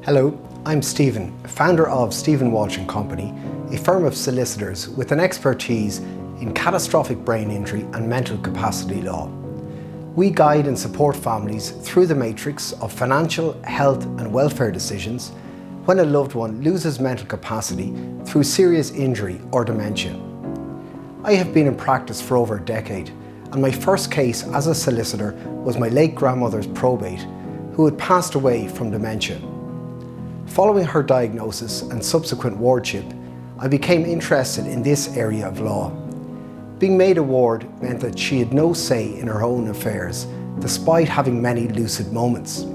Hello, I'm Stephen, founder of Stephen Walsh Company, a firm of solicitors with an expertise in catastrophic brain injury and mental capacity law. We guide and support families through the matrix of financial, health and welfare decisions when a loved one loses mental capacity through serious injury or dementia. I have been in practice for over a decade, and my first case as a solicitor was my late grandmother's probate, who had passed away from dementia. Following her diagnosis and subsequent wardship, I became interested in this area of law. Being made a ward meant that she had no say in her own affairs, despite having many lucid moments.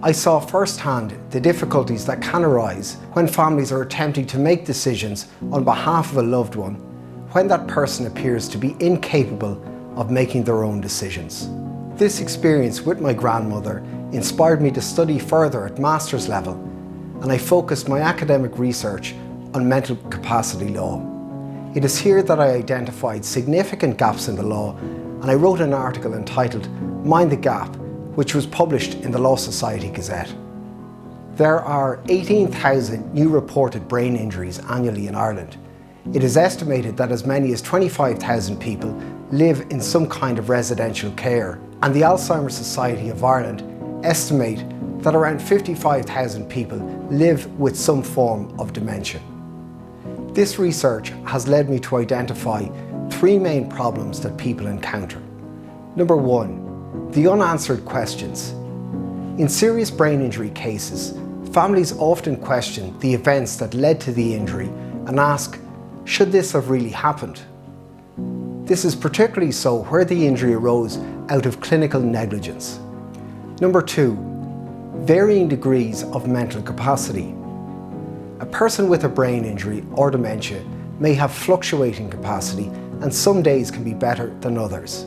I saw firsthand the difficulties that can arise when families are attempting to make decisions on behalf of a loved one when that person appears to be incapable of making their own decisions. This experience with my grandmother inspired me to study further at master's level, and I focused my academic research on mental capacity law. It is here that I identified significant gaps in the law, and I wrote an article entitled Mind the Gap, which was published in the Law Society Gazette. There are 18,000 new reported brain injuries annually in Ireland. It is estimated that as many as 25,000 people live in some kind of residential care, and the Alzheimer's Society of Ireland estimate that around 55,000 people live with some form of dementia. This research has led me to identify three main problems that people encounter. Number one, the unanswered questions. In serious brain injury cases, families often question the events that led to the injury and ask, should this have really happened? This is particularly so where the injury arose out of clinical negligence. Number two, varying degrees of mental capacity. A person with a brain injury or dementia may have fluctuating capacity, and some days can be better than others.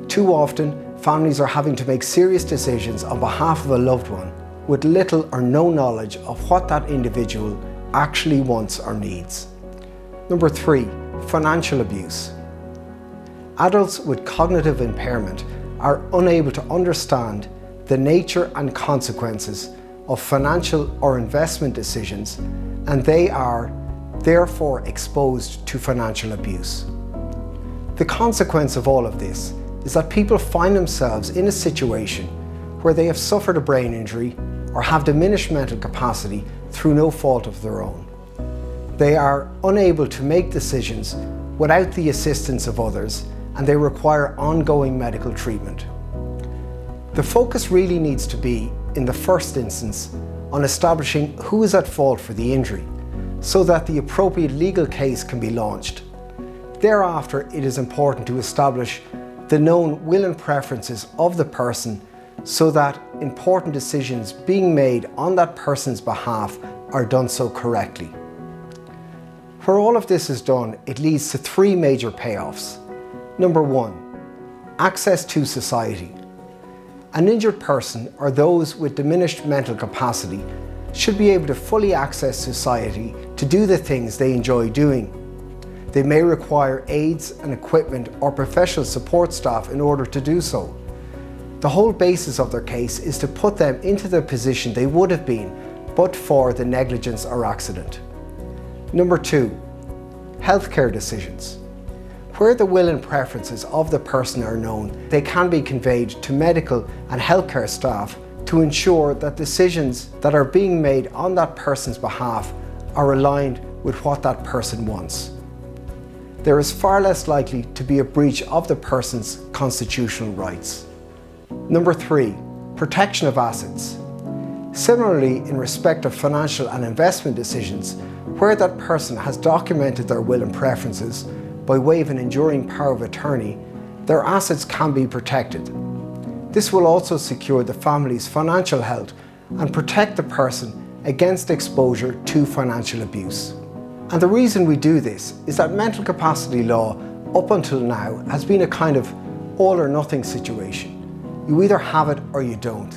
Too often, families are having to make serious decisions on behalf of a loved one with little or no knowledge of what that individual actually wants or needs. Number three, financial abuse. Adults with cognitive impairment are unable to understand the nature and consequences of financial or investment decisions, and they are therefore exposed to financial abuse. The consequence of all of this is that people find themselves in a situation where they have suffered a brain injury or have diminished mental capacity through no fault of their own. They are unable to make decisions without the assistance of others, and they require ongoing medical treatment. The focus really needs to be, in the first instance, on establishing who is at fault for the injury, so that the appropriate legal case can be launched. Thereafter, it is important to establish the known will and preferences of the person, so that important decisions being made on that person's behalf are done so correctly. Where all of this is done, it leads to three major payoffs. Number one, access to society. An injured person or those with diminished mental capacity should be able to fully access society to do the things they enjoy doing. They may require aids and equipment or professional support staff in order to do so. The whole basis of their case is to put them into the position they would have been but for the negligence or accident. Number two, healthcare decisions. Where the will and preferences of the person are known, they can be conveyed to medical and healthcare staff to ensure that decisions that are being made on that person's behalf are aligned with what that person wants. There is far less likely to be a breach of the person's constitutional rights. Number three, protection of assets. Similarly, in respect of financial and investment decisions, where that person has documented their will and preferences by way of an enduring power of attorney, their assets can be protected. This will also secure the family's financial health and protect the person against exposure to financial abuse. And the reason we do this is that mental capacity law, up until now, has been a kind of all or nothing situation. You either have it or you don't.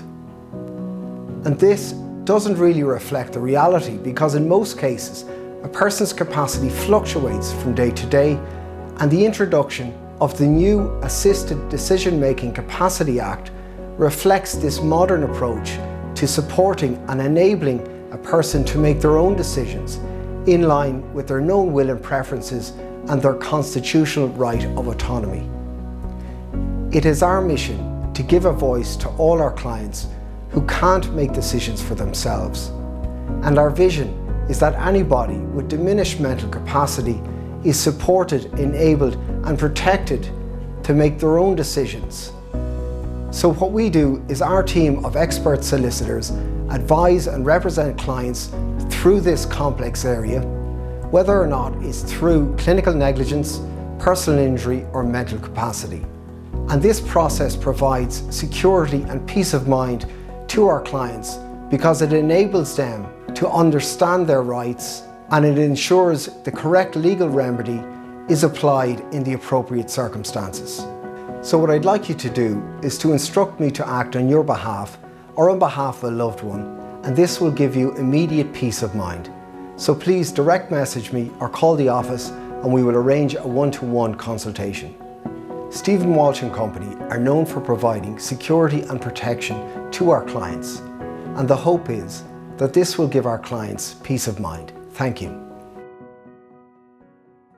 And this doesn't really reflect the reality, because in most cases, a person's capacity fluctuates from day to day, and the introduction of the new Assisted Decision-Making Capacity Act reflects this modern approach to supporting and enabling a person to make their own decisions in line with their known will and preferences and their constitutional right of autonomy. It is our mission to give a voice to all our clients who can't make decisions for themselves. And our vision is that anybody with diminished mental capacity is supported, enabled and protected to make their own decisions. So what we do is our team of expert solicitors advise and represent clients through this complex area, whether or not it's through clinical negligence, personal injury or mental capacity. And this process provides security and peace of mind to our clients because it enables them to understand their rights and it ensures the correct legal remedy is applied in the appropriate circumstances. So what I'd like you to do is to instruct me to act on your behalf or on behalf of a loved one, and this will give you immediate peace of mind. So please direct message me or call the office and we will arrange a one-to-one consultation. Stephen Walsh & Company are known for providing security and protection to our clients, and the hope is that this will give our clients peace of mind. Thank you.